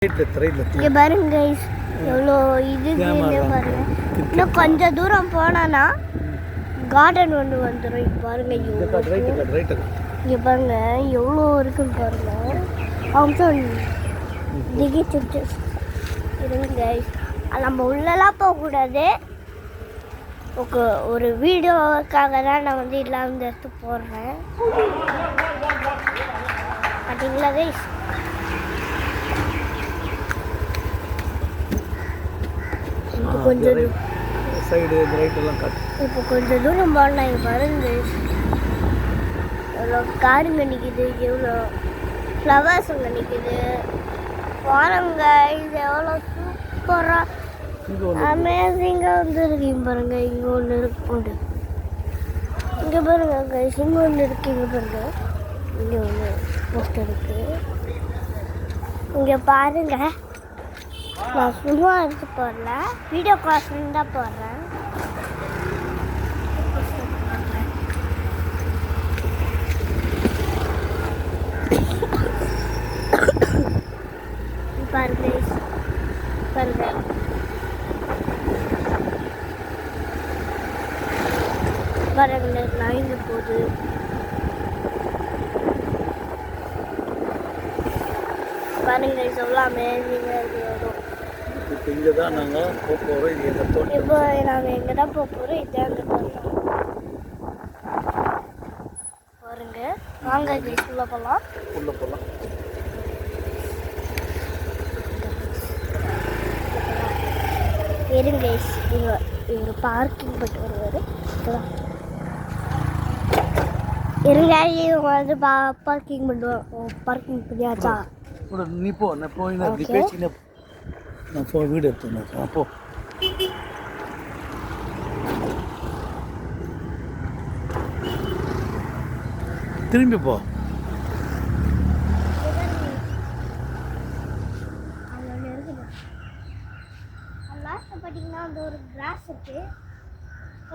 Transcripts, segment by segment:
இங்கே பாருங்க கைஸ், எவ்வளோ இதுன்னு பாருங்க. இன்னும் கொஞ்சம் தூரம் போனான்னா கார்டன் ஒன்று வந்துடும். இங்கே பாருங்க, இங்கே பாருங்க எவ்வளோ இருக்குன்னு பாருங்க. அவங்க திகிச்சு இருங்க கைஸ், நம்ம உள்ளெல்லாம் போகக்கூடாது. ஒரு வீடியோக்காக தான் நான் வந்து இதெல்லாம் எடுத்து போடுறேன். பார்த்தீங்களா கைஸ், கொஞ்சம் சைடு ரைட் எல்லாம் காட்டு. இப்போ கொஞ்சம் தூரம் போனால் இங்கே பாருங்க எவ்வளோ காருங்க நிற்கிது, எவ்வளோ ஃப்ளவர்ஸுங்க நிற்கிது பாருங்க. இது எவ்வளோ சூப்பராக அமேசிங்காக வந்துருக்கீங்க பாருங்க. இங்கே ஒன்று இருக்கு, இங்கே பாருங்க கைஸ், இங்கே ஒன்று இருக்குது. இங்கே பாருங்க, இங்கே ஒன்று போஸ்ட் இருக்குது. இங்கே பாருங்க, நான் சும்மா எடுத்து போடல, வீடியோ கால்ஸ் தான் போடுறேன். பாருங்க பாருங்க, பாருங்க லைன் போகுது. பாருங்க எவ்வளோ அமேசிங்காக இருக்குது. இப்போ இங்கே தான் நாங்கள் போக போகிறோம். இது எங்கள் தோட்டம். இப்போ நாங்கள் எங்கே தான் போக போகிறோம்? இதே அந்த தோட்டம் பாருங்க. வாங்க உள்ளே போகலாம். உள்ளே போகலாம். இருங்க, இவர் பார்க்கிங் பண்ணிட்டு வருவார். இருங்க, இவங்க வந்து பார்க்கிங் பண்ணுவோம். பார்க்கிங் பண்ணியாச்சா? நீ போ, நான் போய் நீ பேசி நான் போ, வீடு எடுத்துனேன். அப்போ திரும்பி போ. பார்த்தீங்கன்னா அந்த ஒரு கிராஸ் இருக்கு.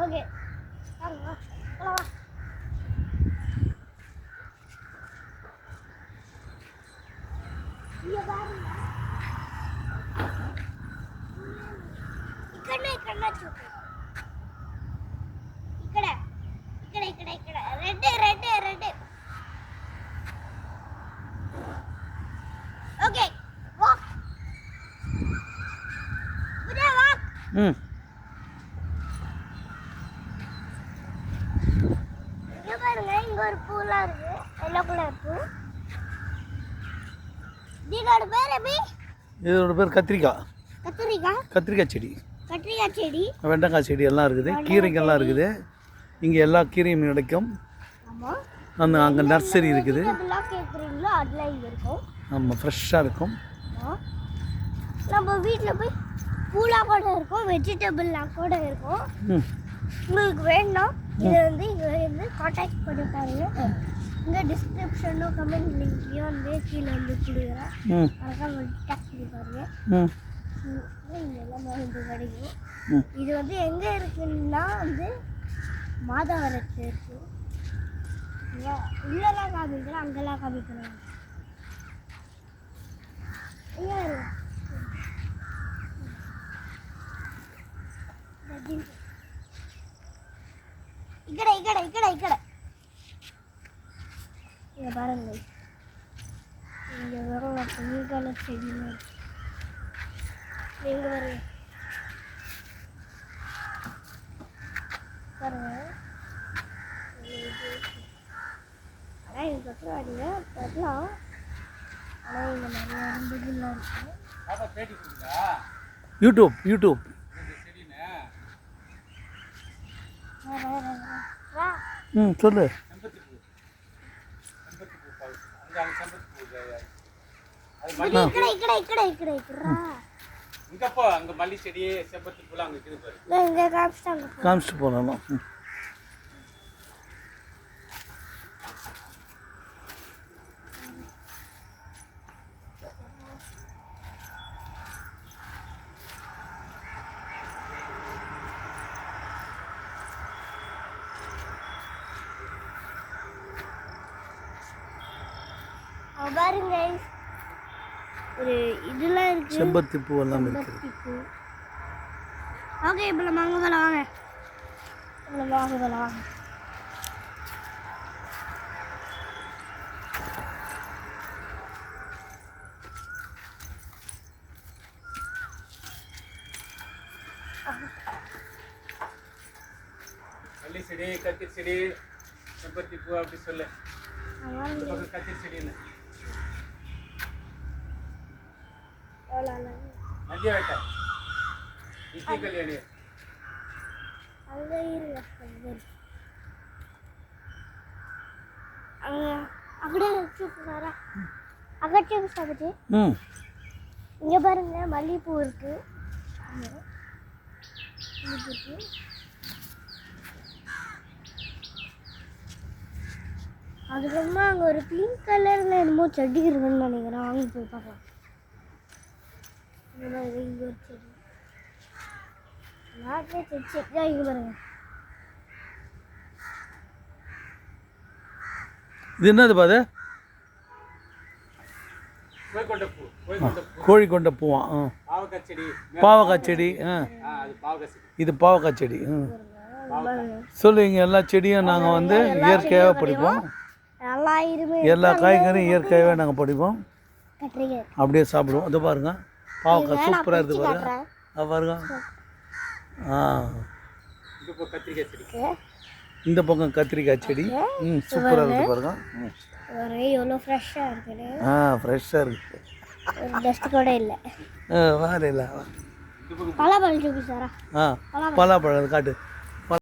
ஓகே, பாருங்க, இங்க ஒரு பூலாம் இருக்கு, எல்லோ கலர் பூ. இதோட பேர் எப்படி? இதோட பேர் கத்திரிக்காய். கத்திரிக்காய் செடி, கத்திரிக்காய் செடி, வெண்டைக்காய் செடி எல்லாம் இருக்குது. கீரைங்கெல்லாம் இருக்குது. இங்கே எல்லா கீரையும் கிடைக்கும். அந்த அங்கே நர்சரி இருக்குது. ஆமாம், ஃப்ரெஷ்ஷாக இருக்கும். நம்ம வீட்டில் போய் பூலாம் கூட இருக்கும், வெஜிடபிள்லாம் கூட இருக்கும். உங்களுக்கு வேணும் இதை வந்து இங்கே வந்து காண்டாக்ட் பண்ணி பாருங்க. இங்கே டிஸ்கிரிப்ஷனும் கமெண்ட் லிங்க்லையும் வந்து கீழே வந்து கொடுக்குறேன். அதுக்காக கான்டாக்ட் பண்ணி பாருங்க. இங்கே எல்லாமே வந்து கிடைக்கும். இது வந்து எங்கே இருக்குன்னா வந்து மாதவரத்தில் இருக்கு. உள்ளெல்லாம் காமிக்கிறேன், அங்கெல்லாம் காமிக்கிறேன். ఇక్కడ இங்க பாருங்க, இங்க வெறும் புல்கால செடி இங்க பாருங்க. பாருங்க, ஆனால் இது பக்கம் அடிங்க பரலாம். ஆனால் இங்கே நிறைய அரும்புலாம் இருக்கு. யூடியூப் சொல்லு. காமிச்சிட்டு போகலாம். பாருங்க, ஒரு இதெல்லாம் இருக்கு. செம்பருத்தி பூ எல்லாம் இருக்குது. ஓகே, இப்போ நம்ம அங்கே போகலாம் வாங்க. வாங்க போகலாம் வாங்க. மல்லி செடி, கத்திரி செடி, செம்பருத்தி பூ அப்படி சொல்லு. இந்த பக்கம் கத்திரி செடின்னு நந்தியா வைட்டா நித்திய கல்யாணி அங்கே இருங்க. அங்கே அப்படியே சூப்பரா அகச்சியம் சாப்பிட்டு இங்கே பாருங்க மல்லிகைப்பூ இருக்கு. அதுக்கப்புறமா அங்கே ஒரு பிங்க் கலரில் என்னமோ செடி இருக்குன்னு நினைக்கிறேன். வாங்கி போய் பார்க்கலாம். இங்கே ஒரு செடி நாட்டே செடியாக இங்கே பாருங்க. இது என்னது பாது? கோழிக்கொண்ட பூ. கோழிக்கொண்ட பூவா? பாவக்காய் செடி. பாவக்காய் செடி. அது பாவக்காய் செடி. இது பாவக்காய் செடி. சொல்லுங்க. எல்லா செடியும் நாங்கள் வந்து இயற்கையாகவே படிப்போம். எல்லா காய்கறியும் இயற்கையாகவே நாங்கள் படிப்போம். அப்படியே சாப்பிடுவோம். அது பாருங்க பாவக்காய் சூப்பராக இருக்குது பாருங்க. அது பாருங்க. கத்திரிக்காய் செடி. இந்த பக்கம் கத்திரிக்காய் செடி. சூப்பராக இருக்குது பாருங்க. எவ்வளோ ஃப்ரெஷ்ஷாக இருக்குது. ஃப்ரெஷ்ஷாக இருக்குது. ஒரு டஸ்ட் கூட இல்லை. வேறு இல்லை. பலாப்பழம் சூப்பி சாரா. பலாப்பழம் காட்டு.